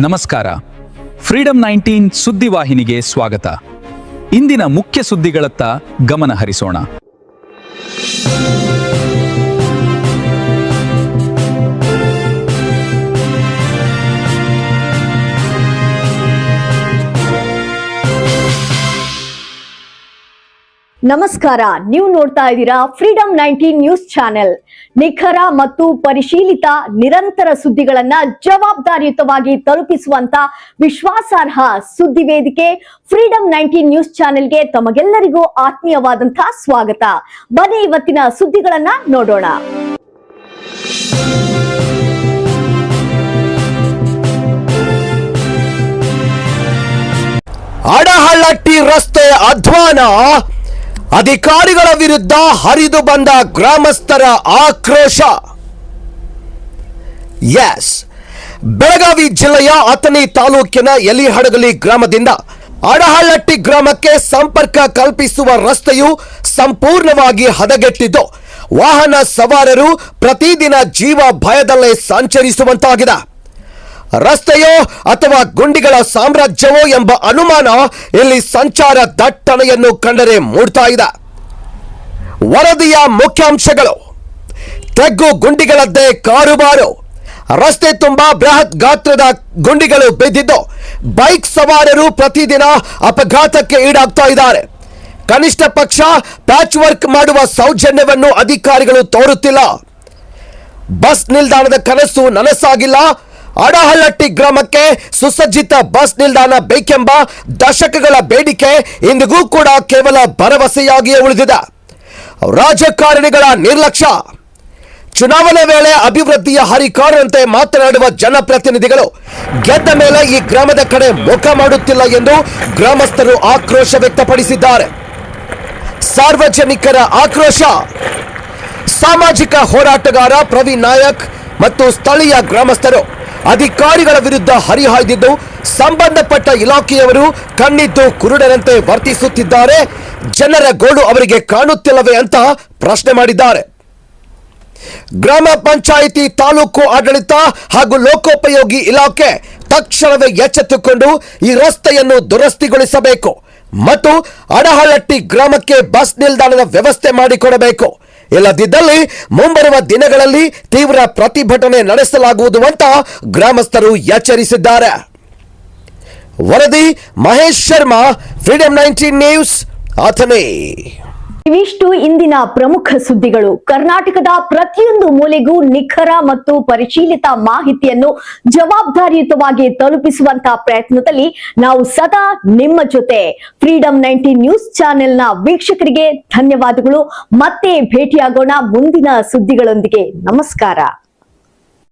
ನಮಸ್ಕಾರ. ಫ್ರೀಡಂ 19 ಸುದ್ದಿವಾಹಿನಿಗೆ ಸ್ವಾಗತ. ಇಂದಿನ ಮುಖ್ಯ ಸುದ್ದಿಗಳತ್ತ ಗಮನ ಹರಿಸೋಣ. ನಮಸ್ಕಾರ, ನೀವು ನೋಡ್ತಾ ಇದ್ದೀರಾ ಫ್ರೀಡಂ 19 ನ್ಯೂಸ್ ಚಾನೆಲ್. ನಿಖರ ಮತ್ತು ಪರಿಶೀಲಿತ ನಿರಂತರ ಸುದ್ದಿಗಳನ್ನ ಜವಾಬ್ದಾರಿಯುತವಾಗಿ ತಲುಪಿಸುವಂತ ವಿಶ್ವಾಸಾರ್ಹ ಸುದ್ದಿ ವೇದಿಕೆ ಫ್ರೀಡಂ 19 ನ್ಯೂಸ್ ಚಾನೆಲ್ಗೆ ತಮಗೆಲ್ಲರಿಗೂ ಆತ್ಮೀಯವಾದಂತಹ ಸ್ವಾಗತ. ಬನ್ನಿ ಇವತ್ತಿನ ಸುದ್ದಿಗಳನ್ನ ನೋಡೋಣ. ಅಡಹಳ್ಳಿ ರಸ್ತೆ ಅಧ್ವಾನ, ಅಧಿಕಾರಿಗಳ ವಿರುದ್ಧ ಹರಿದು ಬಂದ ಗ್ರಾಮಸ್ಥರ ಆಕ್ರೋಶ. ಬೆಳಗಾವಿ ಜಿಲ್ಲೆಯ ಅಥಣಿ ತಾಲೂಕಿನ ಯಲಿಹಡಗಲಿ ಗ್ರಾಮದಿಂದ ಅಡಹಳ್ಳಿ ಗ್ರಾಮಕ್ಕೆ ಸಂಪರ್ಕ ಕಲ್ಪಿಸುವ ರಸ್ತೆಯು ಸಂಪೂರ್ಣವಾಗಿ ಹದಗೆಟ್ಟಿದ್ದು ವಾಹನ ಸವಾರರು ಪ್ರತಿದಿನ ಜೀವ ಭಯದಲ್ಲೇ ಸಂಚರಿಸುವಂತಾಗಿದೆ. ರಸ್ತೆಯೋ ಅಥವಾ ಗುಂಡಿಗಳ ಸಾಮ್ರಾಜ್ಯವೋ ಎಂಬ ಅನುಮಾನ ಇಲ್ಲಿ ಸಂಚಾರ ದಟ್ಟಣೆಯನ್ನು ಕಂಡರೆ ಮೂಡ್ತಾ ಇದೆ. ವರದಿಯ ಮುಖ್ಯಾಂಶಗಳು: ತೆಗ್ಗು ಗುಂಡಿಗಳದ್ದೇ ಕಾರುಬಾರು, ರಸ್ತೆ ತುಂಬಾ ಬೃಹತ್ ಗಾತ್ರದ ಗುಂಡಿಗಳು ಬಿದ್ದಿದ್ದು ಬೈಕ್ ಸವಾರರು ಪ್ರತಿದಿನ ಅಪಘಾತಕ್ಕೆ ಈಡಾಗ್ತಾ ಇದ್ದಾರೆ. ಕನಿಷ್ಠ ಪಕ್ಷ ಪ್ಯಾಚ್ ವರ್ಕ್ ಮಾಡುವ ಸೌಜನ್ಯವನ್ನು ಅಧಿಕಾರಿಗಳು ತೋರುತ್ತಿಲ್ಲ. ಬಸ್ ನಿಲ್ದಾಣದ ಕನಸು ನನಸಾಗಿಲ್ಲ. ಅಡಹಳ್ಳಿ ಗ್ರಾಮಕ್ಕೆ ಸುಸಜ್ಜಿತ ಬಸ್ ನಿಲ್ದಾಣ ಬೇಕೆಂಬ ದಶಕಗಳ ಬೇಡಿಕೆ ಇಂದಿಗೂ ಕೂಡ ಕೇವಲ ಭರವಸೆಯಾಗಿಯೇ ಉಳಿದಿದೆ. ರಾಜಕಾರಣಿಗಳ ನಿರ್ಲಕ್ಷ್ಯ. ಚುನಾವಣೆ ವೇಳೆ ಅಭಿವೃದ್ಧಿಯ ಹರಿಕಾರರಂತೆ ಮಾತನಾಡುವ ಜನಪ್ರತಿನಿಧಿಗಳು ಗೆದ್ದ ಮೇಲೆ ಈ ಗ್ರಾಮದ ಕಡೆ ಮುಖ ಮಾಡುತ್ತಿಲ್ಲ ಎಂದು ಗ್ರಾಮಸ್ಥರು ಆಕ್ರೋಶ ವ್ಯಕ್ತಪಡಿಸಿದ್ದಾರೆ. ಸಾರ್ವಜನಿಕರ ಆಕ್ರೋಶ. ಸಾಮಾಜಿಕ ಹೋರಾಟಗಾರ ಪ್ರವೀಣ್ ನಾಯಕ್ ಮತ್ತು ಸ್ಥಳೀಯ ಗ್ರಾಮಸ್ಥರು ಅಧಿಕಾರಿಗಳ ವಿರುದ್ಧ ಹರಿಹಾಯ್ದಿದ್ದು ಸಂಬಂಧಪಟ್ಟ ಇಲಾಖೆಯವರು ಕಣ್ಣಿದ್ದು ಕುರುಡರಂತೆ ವರ್ತಿಸುತ್ತಿದ್ದಾರೆ. ಜನರ ಗೋಳು ಅವರಿಗೆ ಕಾಣುತ್ತಿಲ್ಲವೇ ಅಂತ ಪ್ರಶ್ನೆ ಮಾಡಿದ್ದಾರೆ. ಗ್ರಾಮ ಪಂಚಾಯಿತಿ, ತಾಲೂಕು ಆಡಳಿತ ಹಾಗೂ ಲೋಕೋಪಯೋಗಿ ಇಲಾಖೆ ತಕ್ಷಣವೇ ಎಚ್ಚೆತ್ತುಕೊಂಡು ಈ ರಸ್ತೆಯನ್ನು ದುರಸ್ತಿಗೊಳಿಸಬೇಕು ಮತ್ತು ಅಡಹಳ್ಳಿ ಗ್ರಾಮಕ್ಕೆ ಬಸ್ ನಿಲ್ದಾಣದ ವ್ಯವಸ್ಥೆ ಮಾಡಿಕೊಡಬೇಕು. ಇಲ್ಲದಿದ್ದಲ್ಲಿ ಮುಂಬರುವ ದಿನಗಳಲ್ಲಿ ತೀವ್ರ ಪ್ರತಿಭಟನೆ ನಡೆಸಲಾಗುವುದು ಅಂತ ಗ್ರಾಮಸ್ಥರು ಎಚ್ಚರಿಸಿದ್ದಾರೆ. ವರದಿ ಮಹೇಶ್ ಶರ್ಮಾ, ಫ್ರೀಡಂ 19 ನ್ಯೂಸ್, ಅಥಣಿ. ಇವಿಷ್ಟು ಇಂದಿನ ಪ್ರಮುಖ ಸುದ್ದಿಗಳು. ಕರ್ನಾಟಕದ ಪ್ರತಿಯೊಂದು ಮೂಲೆಗೂ ನಿಖರ ಮತ್ತು ಪರಿಶೀಲಿತ ಮಾಹಿತಿಯನ್ನು ಜವಾಬ್ದಾರಿಯುತವಾಗಿ ತಲುಪಿಸುವಂತಹ ಪ್ರಯತ್ನದಲ್ಲಿ ನಾವು ಸದಾ ನಿಮ್ಮ ಜೊತೆ. ಫ್ರೀಡಂ 19 ನ್ಯೂಸ್ ಚಾನೆಲ್ನ ವೀಕ್ಷಕರಿಗೆ ಧನ್ಯವಾದಗಳು. ಮತ್ತೆ ಭೇಟಿಯಾಗೋಣ ಮುಂದಿನ ಸುದ್ದಿಗಳೊಂದಿಗೆ. ನಮಸ್ಕಾರ.